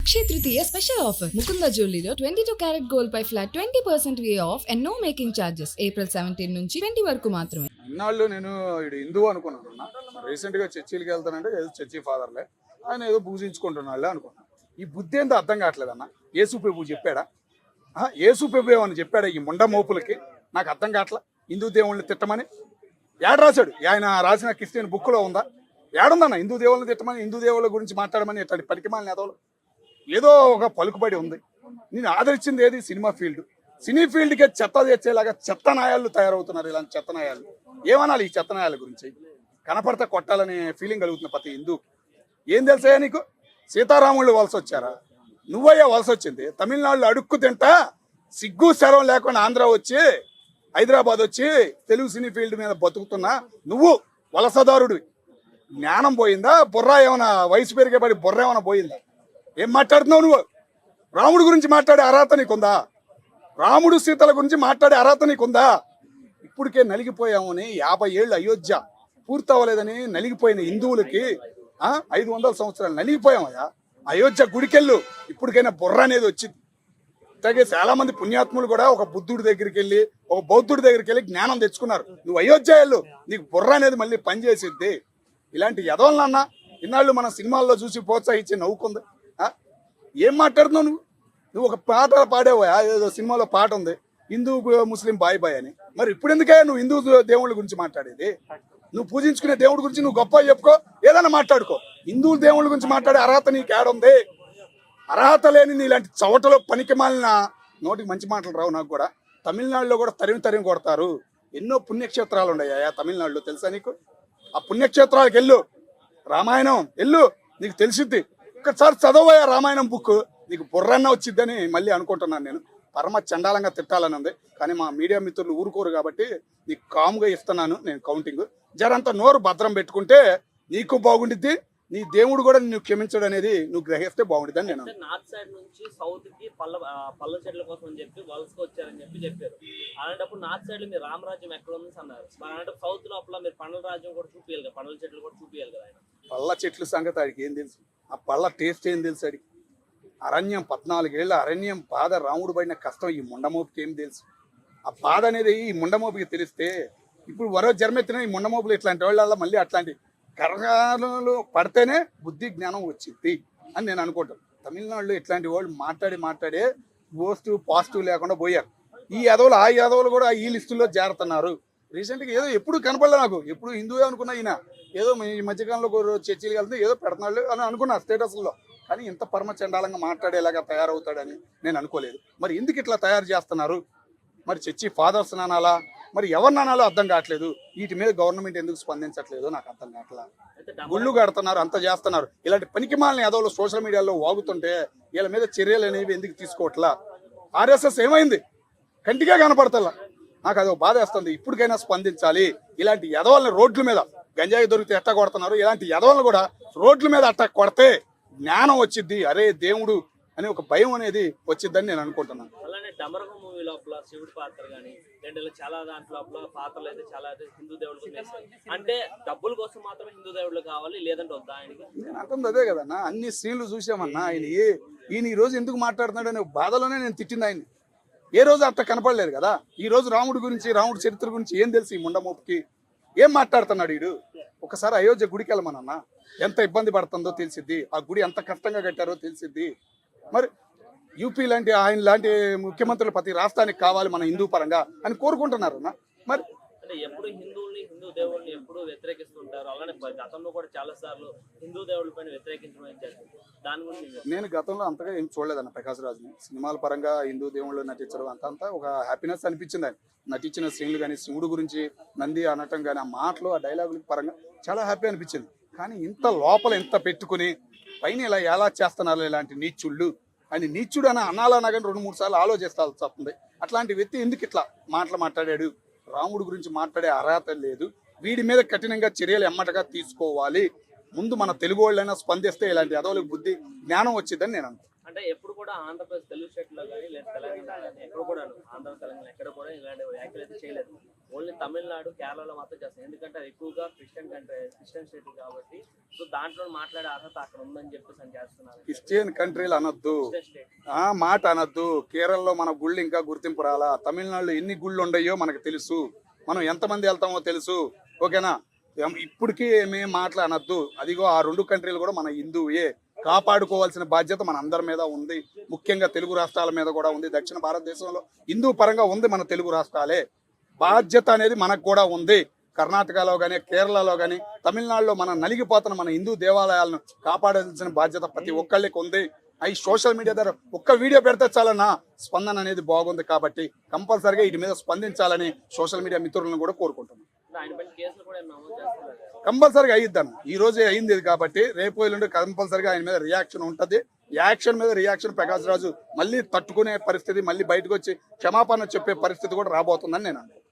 అక్షయ Tritiya special offer Mukunda జ్యువెలరీలో 22 carat gold పై flat 20% వే off and no making charges. April 17 నుంచి 20 వరకు మాత్రమే. ఇన్నాళ్ళు నేను ఇది హిందువు అనుకున్నాను. రీసెంట్ గా చర్చిలకి వెళ్తానంటే ఏదో చర్చి ఫాదర్లే ఆయన ఏదో పూజించుకుంటున్నాళ్ళే అనుకున్నాను. ఈ బుద్ధి ఏందో అర్థం కావట్లేదు అన్న. యేసు ప్రభు చెప్పాడా? యేసు ప్రభు ఏమని చెప్పాడా ఈ ముండ మోపులకి? నాకు అర్థం కావట్లా. హిందూ దేవుళ్ళని తిట్టమని ఏడ రాశాడు? ఆయన రాసిన క్రిస్టియన్ బుక్ లో ఉందా? ఏడుందన్న హిందూ దేవుళ్ళని తిట్టమని, హిందూ దేవుళ్ళ గురించి మాట్లాడమని ఇట్లాంటి పనికిమాలిన ఎదవలు? ఏదో ఒక పలుకుబడి ఉంది. నేను ఆదరించింది ఏది? Cinema field. సినీ ఫీల్డ్కే చెత్త తెచ్చేలాగా చెత్త నాయాలు తయారవుతున్నారు. ఇలాంటి చెత్త నాయాలు ఏమనాలి? ఈ చెత్త నాయాల గురించి కనపడితే కొట్టాలనే ఫీలింగ్ కలుగుతుంది ప్రతి హిందూ. ఏం తెలుసా నీకు? సీతారాముళ్ళు వలస వచ్చారా? నువ్వయ్యా వలస వచ్చింది. తమిళనాడులో అడుక్కు తింటా సిగ్గు శరం లేకుండా ఆంధ్ర వచ్చి హైదరాబాద్ వచ్చి తెలుగు సినీ ఫీల్డ్ మీద బతుకుతున్నా నువ్వు వలసదారుడివి. జ్ఞానం పోయిందా? బుర్ర ఏమైనా వయసు పెరిగే పడి బుర్ర ఏమైనా పోయిందా? ఏం మాట్లాడుతున్నావు నువ్వు? రాముడు గురించి మాట్లాడే అర్హత నీకుందా? రాముడు సీతల గురించి మాట్లాడే అర్హత నీకుందా? ఇప్పటికే నలిగిపోయామని 50 ఏళ్ళు అయోధ్య పూర్తవ్వలేదని నలిగిపోయిన హిందువులకి 500 సంవత్సరాలు నలిగిపోయామయ్యా. అయోధ్య గుడికెళ్ళు, ఇప్పటికైనా బుర్ర అనేది వచ్చింది. అలాగే చాలా మంది పుణ్యాత్ములు కూడా ఒక బుద్ధుడి దగ్గరికి వెళ్ళి ఒక బౌద్ధుడి దగ్గరికి వెళ్ళి జ్ఞానం తెచ్చుకున్నారు. నువ్వు అయోధ్య వెళ్ళు, నీకు బుర్ర అనేది మళ్ళీ పనిచేసిద్ది. ఇలాంటి యదవలనన్నా ఇన్నాళ్ళు మన సినిమాల్లో చూసి ప్రోత్సహించి నవ్వుకుంది. ఏం మాట్లాడుతున్నావు నువ్వు? నువ్వు ఒక పాట పాడేవా? ఏదో సినిమాలో పాట ఉంది, హిందూ ముస్లిం బాయ్ బాయ్ అని. మరి ఇప్పుడు ఎందుకే నువ్వు హిందూ దేవుళ్ళ గురించి మాట్లాడేది? నువ్వు పూజించుకునే దేవుడి గురించి నువ్వు గొప్ప చెప్పుకో, ఏదైనా మాట్లాడుకో. హిందూ దేవుళ్ళ గురించి మాట్లాడే అర్హత నీకు ఏడుంది? అర్హత లేని ఇలాంటి చవటలో పనికి మాలిన నోటికి మంచి మాటలు రావు. నాకు కూడా తమిళనాడులో కూడా తరిమి కొడతారు. ఎన్నో పుణ్యక్షేత్రాలు ఉన్నాయా తమిళనాడులో, తెలుసా నీకు? ఆ పుణ్యక్షేత్రాలకు వెళ్ళు, రామాయణం వెళ్ళు, నీకు తెలిసిద్ది. ఒక్కసారి చదవయా రామాయణం బుక్, నీకు బుర్రన్న వచ్చిద్దని మళ్ళీ అనుకుంటున్నాను. నేను పరమ చండాలంగా తిట్టాలని ఉంది, కానీ మా మీడియా మిత్రులు ఊరుకోరు కాబట్టి నీకు కామ్గా ఇస్తున్నాను నేను కౌంటింగ్. జరంతా నోరు భద్రం పెట్టుకుంటే నీకు బాగుండిద్ది, నీ దేవుడు కూడా నిన్ను క్షమించడం అనేది నువ్వు గ్రహిస్తే బాగుండిద్ది అని నేను. నార్త్ సైడ్ నుంచి సౌత్ కి పళ్ళ చెట్ల కోసం అని చెప్పి వలసకు వచ్చారని చెప్పారు. అలాంటప్పుడు నార్త్ సైడ్ మీరు రామరాజ్యం ఎక్కడ ఉంది అన్నారు. అలాంటి సౌత్ లోపల మీరు పండ్ల రాజ్యం కూడా చూపించాలి కదా, పండ్ల చెట్లు కూడా చూపించాలి కదా. ఆయన పళ్ళ చెట్ల సంగతి ఆడికి ఏం తెలుసు? ఆ పళ్ళ టేస్ట్ ఏం తెలుసు ఆడికి? అరణ్యం 14 ఏళ్ళ అరణ్యం బాధ, రాముడు పడిన కష్టం ఈ ముండమోపుకి ఏం తెలుసు? ఆ బాధ అనేది ఈ ముండమోపుకి తెలిస్తే ఇప్పుడు వరో జన్మెత్తిన ఈ ముండమోపులు ఇట్లాంటి వాళ్ళ మళ్ళీ అట్లాంటి కర్ణాలు పడితేనే బుద్ధి జ్ఞానం వచ్చింది అని నేను అనుకుంటాను. తమిళనాడులో ఇట్లాంటి వాళ్ళు మాట్లాడే పాజిటివ్ లేకుండా పోయారు. ఈ యాదవులు ఆ యాదవులు కూడా ఈ లిస్టుల్లో చేరుతున్నారు. రీసెంట్గా ఏదో ఎప్పుడు కనపడలే నాకు, ఎప్పుడు హిందువే అనుకున్నా ఈయన. ఏదో ఈ మధ్యకాలంలో చర్చిలు వెళ్తే ఏదో పెడుతున్నాడు అని అనుకున్నా స్టేటస్లో, కానీ ఇంత పరమ చండాలంగా మాట్లాడేలాగా తయారవుతాడని నేను అనుకోలేదు. మరి ఎందుకు ఇట్లా తయారు చేస్తున్నారు? మరి చర్చి ఫాదర్స్ నానాలా, మరి ఎవరు నానాలో అర్థం కావట్లేదు. వీటి మీద గవర్నమెంట్ ఎందుకు స్పందించట్లేదు నాకు అర్థం కావట్లా. గుళ్ళు కడుతున్నారు, అంత చేస్తున్నారు. ఇలాంటి పనికిమాలిన యాదవులు సోషల్ మీడియాలో వాగుతుంటే వీళ్ళ మీద చర్యలు అనేవి ఎందుకు తీసుకోవట్లా? ఆర్ఎస్ఎస్ ఏమైంది? కంటిగా కనపడతలా. నాకు అది బాధ వేస్తుంది. ఇప్పటికైనా స్పందించాలి. ఇలాంటి యదవల్ని రోడ్ల మీద గంజాయి దొరికితే ఎట్ట కొడుతున్నారు, ఇలాంటి యదవల్ని కూడా రోడ్ల మీద అట్ట కొడితే జ్ఞానం వచ్చిద్ది. అరే దేవుడు అనే ఒక భయం అనేది వచ్చిద్దని నేను అనుకుంటున్నాను. అలానే డమరగ మూవీ లోపల శివుడి పాత్ర కానీ చాలా దాంట్లో పాత్రలు అయితే చాలా హిందూ దేవుళ్ళు అంటే డబ్బుల కోసం మాత్రమే హిందూ దేవుళ్ళు కావాలి, లేదంటే వద్దా ఆయనకి? నేను అంటుంది అదే కదన్నా. అన్ని సీన్లు చూసామన్నా. ఈయన ఈ రోజు ఎందుకు మాట్లాడుతున్నాడు అనే బాధలోనే నేను తిట్టింది ఆయన్ని. ఏ రోజు అట్లా కనపడలేదు కదా. ఈ రోజు రాముడి గురించి, రాముడి చరిత్ర గురించి ఏం తెలుసు ఈ ముండమోపుకి? ఏం మాట్లాడుతున్నాడు వీడు? ఒకసారి అయోధ్య గుడికి వెళ్ళమనన్నా, ఎంత ఇబ్బంది పడుతుందో తెలిసిద్ది. ఆ గుడి ఎంత కష్టంగా కట్టారో తెలిసిద్ది. మరి యూపీ లాంటి ఆయన లాంటి ముఖ్యమంత్రులు ప్రతి రాష్ట్రానికి కావాలి మన హిందూ పరంగా అని కోరుకుంటున్నారన్నా. మరి అంటే ఎప్పుడు హిందువుల్ని, హిందూ దేవుళ్ళని ఎప్పుడు వ్యతిరేకిస్తుంటారు. అలానే గతంలో కూడా చాలా సార్లు హిందూ దేవుళ్ళ పైన వ్యతిరేకించడం దాని గురించి నేను గతంలో అంతగా ఏం చూడలేదన్న ప్రకాష్ రాజ్ని. సినిమాల పరంగా హిందూ దేవుళ్ళు నటించడం అంతా ఒక హ్యాపీనెస్ అనిపించింది. ఆయన నటించిన సీన్లు కానీ, శివుడు గురించి నంది అనటం కానీ, ఆ మాటలు, ఆ డైలాగుల పరంగా చాలా హ్యాపీ అనిపించింది. కానీ ఇంత లోపల ఇంత పెట్టుకుని పైన ఇలా ఎలా చేస్తున్నారు ఇలాంటి నీచుళ్ళు అని, నీచుడు అని అనాలన్నా కానీ 2-3 సార్లు ఆలోచిస్తాల్సి వస్తుంది. అట్లాంటి వ్యక్తి ఎందుకు ఇట్లా మాట్లాడాడు? రాముడు గురించి మాట్లాడే అర్హత లేదు. వీడి మీద కఠినంగా చర్యలు ఎమ్మటగా తీసుకోవాలి. ముందు మన తెలుగు వాళ్ళైనా స్పందిస్తే ఇలాంటి యాదవులకు బుద్ధి జ్ఞానం వచ్చిందని నేను అనుకుంటున్నాను. అంటే ఎప్పుడు కూడా ఆంధ్రప్రదేశ్ తెలుగు స్టేట్లో కానీ లేదా తెలంగాణ ఎక్కడ కూడా ఆంధ్ర తెలంగాణ ఎక్కడ కూడా ఇలాంటి వ్యాఖ్యలు అయితే చేయలేదు. ఓన్లీ తమిళనాడు కేరళలో మాత్రం చేస్తారు, ఎందుకంటే అది ఎక్కువగా క్రిస్టియన్ స్టేట్ కాబట్టి. సో దాంట్లో మాట్లాడే అర్హత అక్కడ ఉందని చెప్పేసి అని చేస్తున్నారు. క్రిస్టియన్ కంట్రీలు అనొద్దు, క్రిస్టియన్ స్టేట్ ఆ మాట అనొద్దు. కేరళలో మన గుళ్ళు ఇంకా గుర్తింపు రాలా. తమిళనాడులో ఎన్ని గుళ్ళు ఉండయో మనకు తెలుసు, మనం ఎంతమంది వెళ్తామో తెలుసు. ఓకేనా? ఇప్పటికీ ఏమీ మాటలు అనొద్దు. అదిగో ఆ 2 కంట్రీలు కూడా మన హిందువే, కాపాడుకోవాల్సిన బాధ్యత మన అందరి మీద ఉంది. ముఖ్యంగా తెలుగు రాష్ట్రాల మీద కూడా ఉంది. దక్షిణ భారతదేశంలో హిందూ పరంగా ఉంది మన తెలుగు రాష్ట్రాలే. బాధ్యత అనేది మనకు కూడా ఉంది. కర్ణాటకలో కానీ, కేరళలో కానీ, తమిళనాడులో మనం నలిగిపోతున్న మన హిందూ దేవాలయాలను కాపాడాల్సిన బాధ్యత ప్రతి ఒక్కళ్ళకి ఉంది. అవి సోషల్ మీడియా ద్వారా ఒక్క వీడియో పెడితే చాలన్నా స్పందన అనేది బాగుంది. కాబట్టి కంపల్సరిగా వీటి మీద స్పందించాలని సోషల్ మీడియా మిత్రులను కూడా కోరుకుంటున్నాను. ఆయన పైన కేసులు కూడా ఏమైనా నమోదు చేస్తున్నారు. కంపల్సరిగా అయ్యిద్దాను. ఈ రోజే అయింది ఇది కాబట్టి రేపు ఎల్లుండి కంపల్సరిగా ఆయన మీద రియాక్షన్ ఉంటుంది. యాక్షన్ మీద రియాక్షన్ ప్రకాష్ రాజు మళ్ళీ తట్టుకునే పరిస్థితి, మళ్ళీ బయటకు వచ్చి క్షమాపణ చెప్పే పరిస్థితి కూడా రాబోతుందని నేను అనుకుంటున్నాను.